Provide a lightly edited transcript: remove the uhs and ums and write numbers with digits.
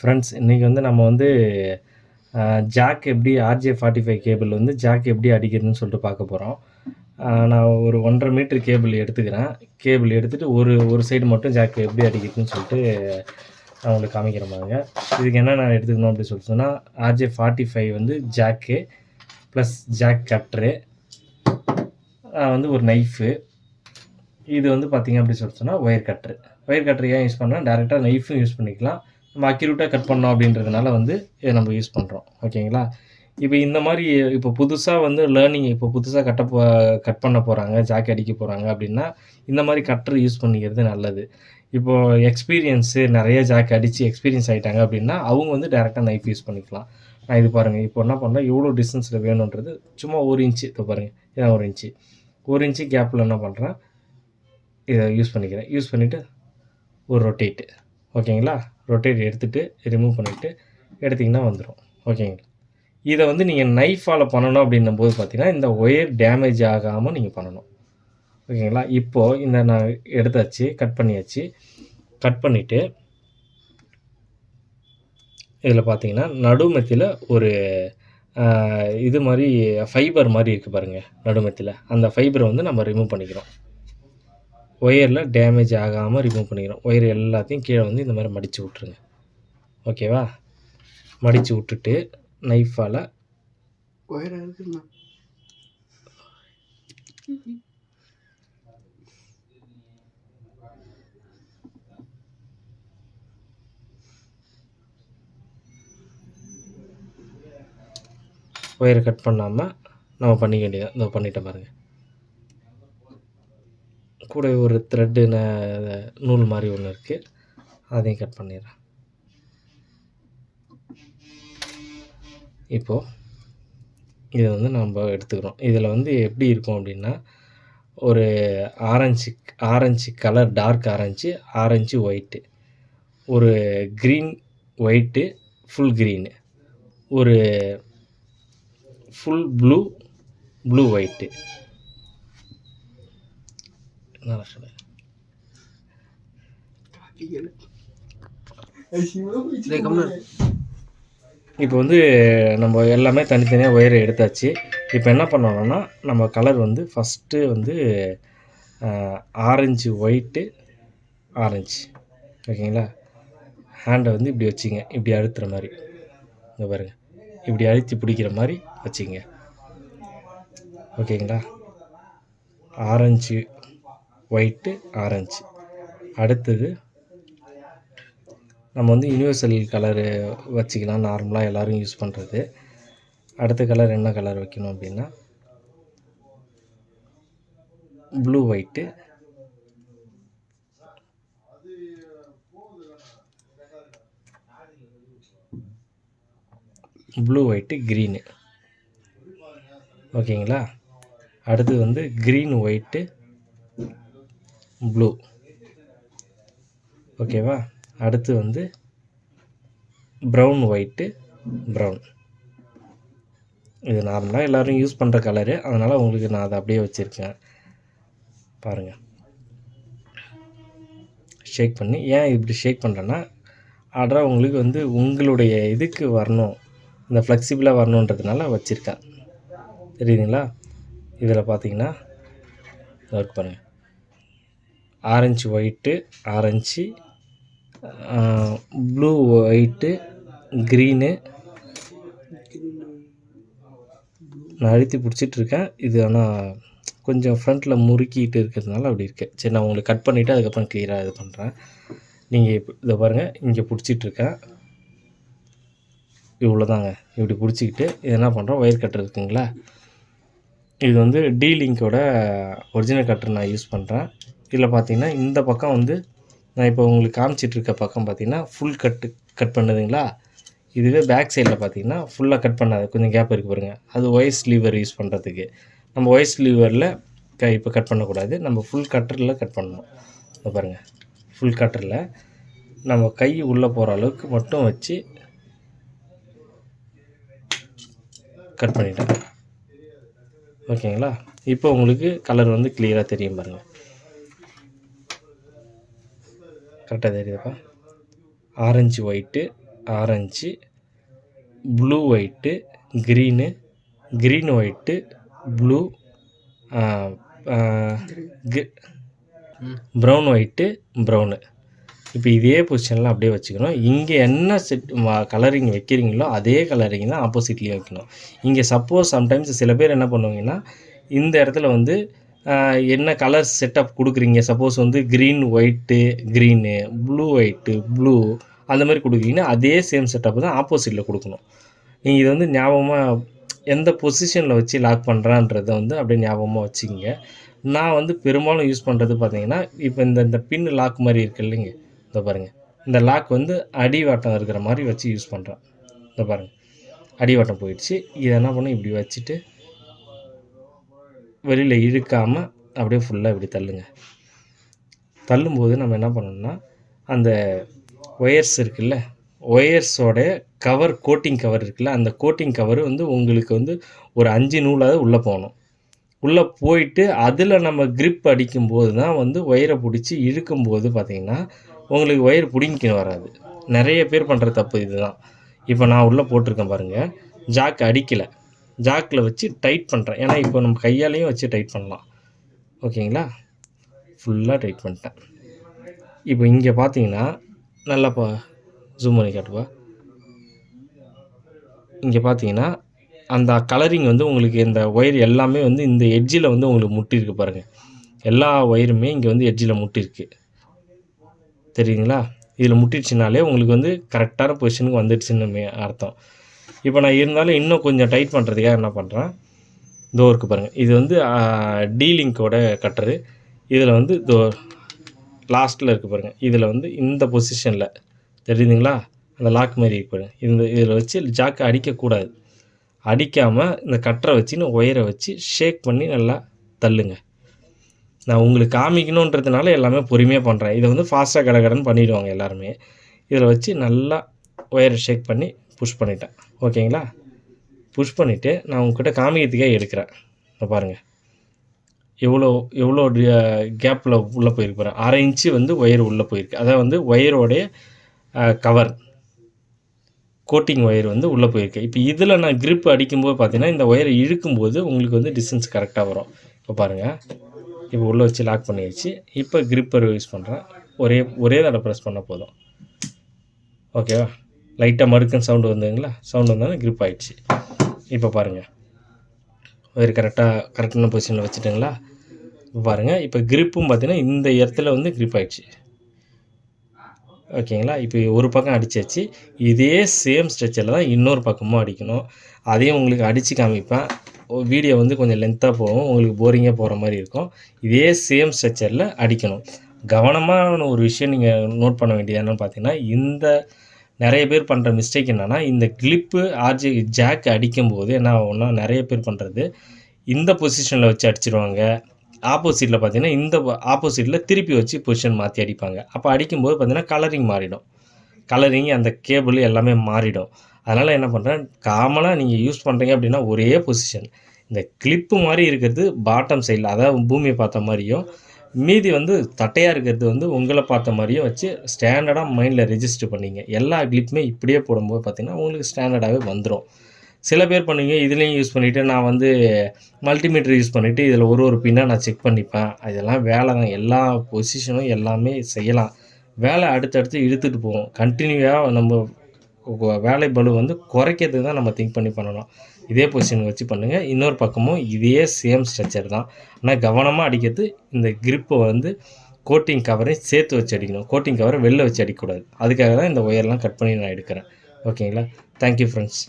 Friends இன்றைக்கி வந்து நம்ம வந்து ஜாக் எப்படி RJ45 கேபிள் வந்து ஜாக் எப்படி அடிக்கிறதுன்னு சொல்லிட்டு பார்க்க போகிறோம். நான் ஒரு 1.5 மீட்டர் கேபிள் எடுத்துக்கிறேன். கேபிள் எடுத்துகிட்டு ஒரு சைடு மட்டும் ஜாக் எப்படி அடிக்கிறதுன்னு சொல்லிட்டு நான் உங்களுக்கு காமிக்கிறேன் பாருங்க. இதுக்கு என்ன நான் எடுத்துக்கணும் அப்படின்னு சொல்லிட்டு சொன்னால் RJ45 வந்து ஜாக்கு ப்ளஸ் ஜாக் கட்ரு, வந்து ஒரு நைஃபு, இது வந்து பார்த்திங்க அப்படி சொல்லிட்டு சொன்னால் ஒயர் கட்ரு. ஒயர் கட்ரு ஏன் யூஸ் பண்ணால் டேரெக்டாக நைஃபும் யூஸ் பண்ணிக்கலாம். நம்ம அக்யூரேட்டாக கட் பண்ணோம் அப்படின்றதுனால வந்து இதை நம்ம யூஸ் பண்ணுறோம். ஓகேங்களா? இப்போ இந்த மாதிரி இப்போ புதுசாக வந்து லேர்னிங் இப்போ புதுசாக கட் பண்ண போகிறாங்க, ஜாக் அடிக்க போகிறாங்க அப்படின்னா இந்த மாதிரி கட்ரு யூஸ் பண்ணிக்கிறது நல்லது. இப்போது எக்ஸ்பீரியன்ஸு நிறைய ஜாக் அடித்து எக்ஸ்பீரியன்ஸ் ஆகிட்டாங்க அப்படின்னா அவங்க வந்து டேரெக்டாக நைஃப் யூஸ் பண்ணிக்கலாம். நான் இது பாருங்கள், இப்போ என்ன பண்ணுறேன், எவ்வளோ டிஸ்டன்ஸில் வேணுன்றது சும்மா 1 இன்ச்சு, இப்போ பாருங்கள் இதான் 1 இன்ச்சு கேப்பில் என்ன பண்ணுறேன், இதை யூஸ் பண்ணிக்கிறேன். யூஸ் பண்ணிவிட்டு ஒரு ரொட்டேட்டு. ஓகேங்களா? ரொட்டேட் எடுத்துகிட்டு ரிமூவ் பண்ணிவிட்டு எடுத்திங்கன்னா வந்துடும். ஓகேங்களா? இதை வந்து நீங்கள் நைஃபால் பண்ணணும் அப்படின்னும் போது பார்த்தீங்கன்னா இந்த ஒயர் டேமேஜ் ஆகாமல் நீங்கள் பண்ணணும். ஓகேங்களா? இப்போது இந்த நான் எடுத்தாச்சு, கட் பண்ணியாச்சு. கட் பண்ணிவிட்டு இதில் பார்த்தீங்கன்னா நடுமத்தியில் ஒரு இது மாதிரி ஃபைபர் மாதிரி இருக்குது பாருங்கள் நடுமத்தியில். அந்த ஃபைபரை வந்து நம்ம ரிமூவ் பண்ணிக்கிறோம். ஒயரில் டேமேஜ் ஆகாமல் ரிமூவ் பண்ணிக்கிறோம். ஒயர் எல்லாத்தையும் கீழே வந்து இந்த மாதிரி மடித்து விட்ருங்க. ஓகேவா? மடித்து விட்டுட்டு நைஃபால் ஒயர் இருக்குண்ணா ஒயரை கட் பண்ணாமல் நம்ம பண்ணிக்க வேண்டியதான். இதோ பண்ணிட்டேன் பாருங்கள். கூட ஒரு த்ரெட்டு நூல் மாதிரி ஒன்று இருக்குது, அதையும் கட் பண்ணிடுறேன். இப்போது இதை வந்து நம்ம எடுத்துக்கிறோம். இதில் வந்து எப்படி இருக்கும் அப்படின்னா ஒரு orange colour, dark orange white, ஒரு க்ரீன் ஒயிட்டு, ஃபுல் க்ரீனு, ஒரு ஃபுல் ப்ளூ ஒயிட்டு. இப்போ வந்து நம்ம எல்லாமே தனித்தனியாக ஒயரை எடுத்தாச்சு. இப்போ என்ன பண்ணணும்னா நம்ம கலர் வந்து ஃபஸ்ட்டு வந்து ஆரஞ்சு ஒயிட்டு ஆரஞ்சு. ஓகேங்களா? ஹேண்டை வந்து இப்படி வச்சுங்க, இப்படி அழுத்துற மாதிரி. இங்கே பாருங்கள், இப்படி அழுத்தி பிடிக்கிற மாதிரி வச்சுங்க. ஓகேங்களா? Orange white orange. அடுத்தது நம்ம வந்து யூனிவர்சல் கலரு வச்சுக்கலாம், நார்மலாக எல்லோரும் யூஸ் பண்ணுறது. அடுத்த கலர் என்ன கலர் வைக்கணும் அப்படின்னா ப்ளூ ஒயிட்டு, க்ரீனு. ஓகேங்களா? அடுத்தது வந்து க்ரீன் ஒயிட்டு ப்ளூ. ஓகேவா? அடுத்து வந்து ப்ரௌன் ஒயிட்டு ப்ரௌன். இது நார்மலாக எல்லோரும் யூஸ் பண்ணுற கலரு, அதனால் உங்களுக்கு நான் அதை அப்படியே வச்சுருக்கேன். பாருங்கள், ஷேக் பண்ணி. ஏன் இப்படி ஷேக் பண்ணுறேன்னா உங்களுக்கு வந்து உங்களுடைய இதுக்கு வரணும், இந்த ஃப்ளெக்சிபிளாக வரணுன்றதுனால வச்சுருக்கேன். தெரியுதுங்களா? இதில் பார்த்தீங்கன்னா ஒர்க் பாருங்கள், orange white orange, blue white green. நான் அழுத்தி பிடிச்சிட்ருக்கேன். இது ஆனால் கொஞ்சம் ஃப்ரண்ட்டில் முறுக்கிட்டு இருக்கிறதுனால அப்படி இருக்குது. சரி, நான் உங்களுக்கு கட் பண்ணிவிட்டு அதுக்கப்புறம் க்ளியராக இது பண்ணுறேன். நீங்கள் இதை பாருங்கள், இங்கே பிடிச்சிட்ருக்கேன். இவ்வளோ தாங்க. இப்படி பிடிச்சிக்கிட்டு இது என்ன பண்ணுறோம், ஒயர் கட்டர் இருக்குங்களா, இது வந்து D-Link-ஓட ஒரிஜினல் கட்டர் நான் யூஸ் பண்ணுறேன். இதில் பார்த்தீங்கன்னா இந்த பக்கம் வந்து நான் இப்போ உங்களுக்கு காமிச்சிட்ருக்க பக்கம் பார்த்தீங்கன்னா ஃபுல் கட் பண்ணுதுங்களா. இதுவே பேக் சைடில் பார்த்தீங்கன்னா ஃபுல்லாக கட் பண்ணாது, கொஞ்சம் கேப் இருக்குது பாருங்கள். அது ஒயர் ஸ்லீவர் யூஸ் பண்ணுறதுக்கு. நம்ம ஒயர் ஸ்லீவரில் இப்போ கட் பண்ணக்கூடாது, நம்ம ஃபுல் கட்டரில் கட் பண்ணணும். இப்போ பாருங்கள், ஃபுல் கட்டரில் நம்ம கை உள்ளே போகிற அளவுக்கு மட்டும் வச்சு கட் பண்ணிட்டேன். ஓகேங்களா? இப்போ உங்களுக்கு கலர் வந்து கிளியராக தெரியும் பாருங்கள். கரெக்டாக தெரியுதுப்பா. Orange white orange, blue white, green white, blue, brown white, brown. இப்போ இதே பொசிஷனில் அப்படியே வச்சுக்கணும். இங்கே என்ன கலரிங் வைக்கிறீங்களோ அதே கலரிங் தான் ஆப்போசிட்லேயே வைக்கணும். இங்கே சப்போஸ் சம்டைம்ஸ் சில பேர் என்ன பண்ணுவாங்கன்னா, இந்த இடத்துல வந்து என்ன கலர் செட்டப் கொடுக்குறீங்க, சப்போஸ் வந்து க்ரீனு, ப்ளூ ஒயிட்டு, ப்ளூ அந்த மாதிரி கொடுக்குறீங்கன்னா அதே சேம் செட்டப் தான் ஆப்போசிட்டில் கொடுக்கணும். நீங்கள் இதை வந்து ஞாபகமாக எந்த பொசிஷனில் வச்சு லாக் பண்ணுறான்றதை வந்து அப்படியே ஞாபகமாக வச்சுக்கிங்க. நான் வந்து பெரும்பாலும் யூஸ் பண்ணுறது பார்த்தீங்கன்னா, இப்போ இந்த பின் லாக் மாதிரி இருக்குது இல்லைங்க, இதோ பாருங்கள், இந்த லாக் வந்து அடிவாட்டம் இருக்கிற மாதிரி வச்சு யூஸ் பண்ணுறேன். இதோ பாருங்கள், அடிவாட்டம் போயிடுச்சு. இதை என்ன பண்ணணும், இப்படி வச்சுட்டு வெளியில் இழுக்காமல் அப்படியே ஃபுல்லாக இப்படி தள்ளுங்க. தள்ளும்போது நம்ம என்ன பண்ணணும்னா, அந்த ஒயர்ஸ் இருக்குல்ல, ஒயர்ஸோட கவர், கோட்டிங் கவர் இருக்குல்ல, அந்த கோட்டிங் கவர் வந்து உங்களுக்கு வந்து ஒரு 5 நூலாவது உள்ளே போகணும். உள்ளே போயிட்டு அதில் நம்ம க்ரிப் அடிக்கும்போது தான் வந்து ஒயரை பிடிச்சி இழுக்கும்போது பார்த்திங்கன்னா உங்களுக்கு ஒயர் பிடிங்கின்னு வராது. நிறைய பேர் பண்ணுற தப்பு இது தான். இப்போ நான் உள்ளே போட்டிருக்கேன் பாருங்கள், ஜாக் அடிக்கலை, ஜாக்கில் வச்சு டைட் பண்ணுறேன். ஏன்னா இப்போ நம்ம கையாலேயும் வச்சு டைட் பண்ணலாம். ஓகேங்களா, ஃபுல்லாக டைட் பண்ணிட்டேன். இப்போ இங்கே பார்த்தீங்கன்னா நல்லாப்பா ஜூம் பண்ணி காட்டுப்பா. இங்கே பார்த்தீங்கன்னா அந்த கலரிங் வந்து உங்களுக்கு இந்த ஒயர் எல்லாமே வந்து இந்த எட்ஜில் வந்து உங்களுக்கு முட்டிருக்கு பாருங்கள். எல்லா ஒயருமே இங்கே வந்து எட்ஜில் முட்டிருக்கு, தெரியுங்களா? இதில் முட்டிடுச்சுனாலே உங்களுக்கு வந்து கரெக்டான பொசிஷனுக்கு வந்துடுச்சுன்னு அர்த்தம். இப்போ நான் இருந்தாலும் இன்னும் கொஞ்சம் டைட் பண்ணுறதுக்காக என்ன பண்ணுறேன், இதோ இருக்குது பாருங்கள், இது வந்து டீலிங்கோட கட்டரு. இதில் வந்து இதோ லாஸ்ட்டில் இருக்குது பாருங்கள், இதில் வந்து இந்த பொசிஷனில் தெரியுதுங்களா, அந்த லாக் மாதிரி இருக்குது. இதில் வச்சு ஜாக்கை அடிக்கக்கூடாது. அடிக்காமல் இந்த கட்டரை வச்சுன்னு ஒயரை வச்சு ஷேக் பண்ணி நல்லா தள்ளுங்க. நான் உங்களுக்கு காமிக்கணுன்றதுனால எல்லாமே பொறுமையாக பண்ணுறேன். இதை வந்து ஃபாஸ்ட்டாக கடகடன்னு பண்ணிவிடுவாங்க எல்லாருமே. இதில் வச்சு நல்லா ஒயரை ஷேக் பண்ணி புஷ் பண்ணிட்டேன். ஓகேங்களா, புஷ் பண்ணிவிட்டு நான் உங்கள்கிட்ட காமிக்கிறதுக்காக எடுக்கிறேன். இப்போ பாருங்கள் எவ்வளோ கேப்பில் உள்ளே போயிருப்பேன். 1/2 இன்ச்சு வந்து ஒயர் உள்ளே போயிருக்கு. அதாவது வந்து ஒயரோடைய கவர், கோட்டிங் ஒயர் வந்து உள்ளே போயிருக்கு. இப்போ இதில் நான் க்ரிப் அடிக்கும்போது பார்த்தீங்கன்னா இந்த ஒயரை இழுக்கும்போது உங்களுக்கு வந்து டிஸ்டன்ஸ் கரெக்டாக வரும். இப்போ பாருங்கள், இப்போ உள்ளே வச்சு லாக் பண்ணிடுச்சு. இப்போ க்ரிப்பர் யூஸ் பண்ணுறேன். ஒரே தடவை ப்ரெஸ் பண்ணால் போதும். ஓகேவா, லைட்டாக மறுக்குன்னு சவுண்டு வந்ததுங்களா, சவுண்டு வந்தாலும் க்ரிப் ஆகிடுச்சு. இப்போ பாருங்கள், ஒயர் கரெக்டான பொசிஷனில் வச்சுட்டுங்களா. இப்போ பாருங்கள், இப்போ க்ரிப்பும் பார்த்தீங்கன்னா இந்த இடத்துல வந்து க்ரிப் ஆகிடுச்சு. ஓகேங்களா, இப்போ ஒரு பக்கம் அடித்தாச்சு. இதே சேம் ஸ்ட்ரெச்சரில் தான் இன்னொரு பக்கமும் அடிக்கணும். அதையும் உங்களுக்கு அடித்து காமிப்பேன். வீடியோ வந்து கொஞ்சம் லென்த்தாக போகும், உங்களுக்கு போரிங்காக போகிற மாதிரி இருக்கும். இதே சேம் ஸ்ட்ரெச்சரில் அடிக்கணும். கவனமான ஒரு விஷயம் நீங்கள் நோட் பண்ண வேண்டியது என்னென்னு பார்த்தீங்கன்னா, இந்த நிறைய பேர் பண்ணுற மிஸ்டேக் என்னென்னா, இந்த கிளிப்பு ஜாக் அடிக்கும்போது என்ன ஆகும்னா, நிறைய பேர் பண்ணுறது இந்த பொசிஷனில் வச்சு அடிச்சிடுவாங்க. ஆப்போசிட்டில் பார்த்தீங்கன்னா இந்த ஆப்போசிட்டில் திருப்பி வச்சு பொசிஷன் மாற்றி அடிப்பாங்க. அப்போ அடிக்கும்போது பார்த்தீங்கன்னா கலரிங் மாறிடும். கலரிங் அந்த கேபிள் எல்லாமே மாறிடும். அதனால் என்ன பண்ணுறேன், காமனாக நீங்கள் யூஸ் பண்ணுறீங்க அப்படின்னா ஒரே பொசிஷன், இந்த கிளிப்பு மாதிரி இருக்கிறது பாட்டம் சைடில், அதாவது பூமியை பார்த்த மாதிரியும், மீதி வந்து தட்டையாக இருக்கிறது வந்து உங்களை பார்த்த மாதிரியும் வச்சு ஸ்டாண்டர்டாக மைண்டில் ரெஜிஸ்டர் பண்ணிங்க. எல்லா கிளிப்புமே இப்படியே போடும்போது பார்த்திங்கன்னா உங்களுக்கு ஸ்டாண்டர்டாகவே வந்துடும். சில பேர் பண்ணுவீங்க இதுலேயும் யூஸ் பண்ணிவிட்டு நான் வந்து மல்டிமீட்டர் யூஸ் பண்ணிவிட்டு இதில் ஒரு பின்னாக நான் செக் பண்ணிப்பேன். இதெல்லாம் வேலை தான், எல்லா பொசிஷனும் எல்லாமே செய்யலாம். வேலை அடுத்தடுத்து இழுத்துட்டு போவோம். கண்டினியூவாக நம்ம வேலை பளு வந்து குறைக்கிறதுக்கு தான் நம்ம திங்க் பண்ணி பண்ணணும். இதே பொசிஷன் வச்சு பண்ணுங்கள். இன்னொரு பக்கமும் இதே சேம் ஸ்ட்ரக்சர் தான். ஆனால் கவனமாக அடிக்கிறது, இந்த கிரிப்பை வந்து கோட்டிங் கவரையும் சேர்த்து வச்சு அடிக்கணும். கோட்டிங் கவரை வெளில வச்சு அடிக்கக்கூடாது. அதுக்காக தான் இந்த ஒயர்லாம் கட் பண்ணி நான் எடுக்கிறேன். ஓகேங்களா, தேங்க்யூ ஃப்ரெண்ட்ஸ்.